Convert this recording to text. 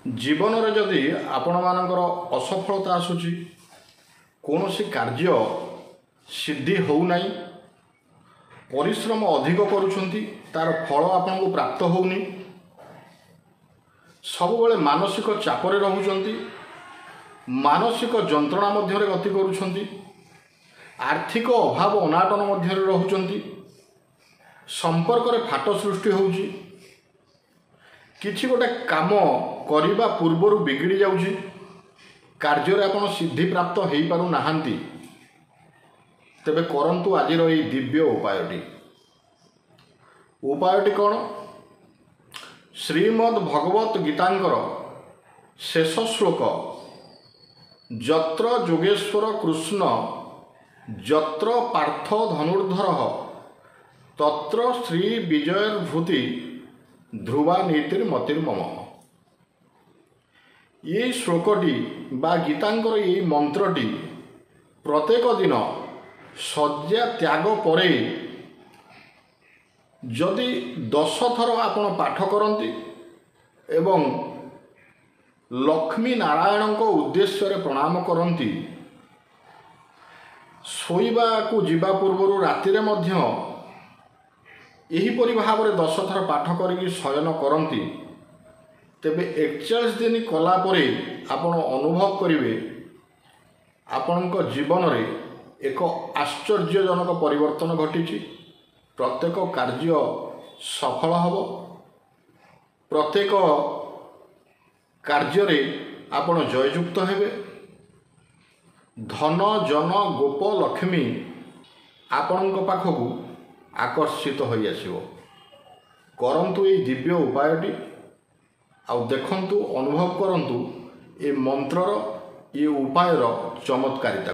जीवन रे जदि आपण मानकर असफलता आसुची कौनसी कार्य सिद्धि हो नहीं परिश्रम अधिक करुछंती तार फल आपन को प्राप्त होउनी सब बेले मानसिक चापरे रहउछंती मानसिक जंत्रणा मध्य गति करुछंती आर्थिक अभाव अनाटन मध्य रहउछंती संपर्क रे फाट सृष्टि होउची किछि गोटे काम करिबा पूर्वरु बिगड़ी जाउची कार्य रे आपण सिद्धि प्राप्त हेई पारु नाहांती तेबे करंतु आजिर एई दिव्य उपायटी कौन श्रीमद् भगवत गीतांकर शेष श्लोक जत्र जोगेश्वर कृष्ण जत्र पार्थ धनुर्धर तत्र श्री विजयर्भूति ध्रुवा नीतिर्मतिर्मम ये श्लोकटी बा गीतांकर ये मंत्रटी प्रत्येक दिन शଯ୍ୟା त्याग परे जदि 10 थर आपण पाठ करती एवं लक्ष्मी नारायण को उद्देश्य रे प्रणाम करती शोइबा को जीवा पूर्व राति रे मध्य एहीपरि भाव में 10 थर पाठ करिक शयन करती तेबे 41 दिन कला परे आपण अनुभव करिवे आपणक जीवन रे एक आश्चर्यजनक परिवर्तन घटी प्रत्येक कार्य सफल हब प्रत्येक कार्य रे आपण जययुक्त हेबे धन जन गोप लक्ष्मी आपणक पाखकू आकर्षित होई आसिबो करंतु ए दिव्य उपायटी आ देखंतु अनुभव करंतु ए मंत्रर ए उपायर चमत्कारिता।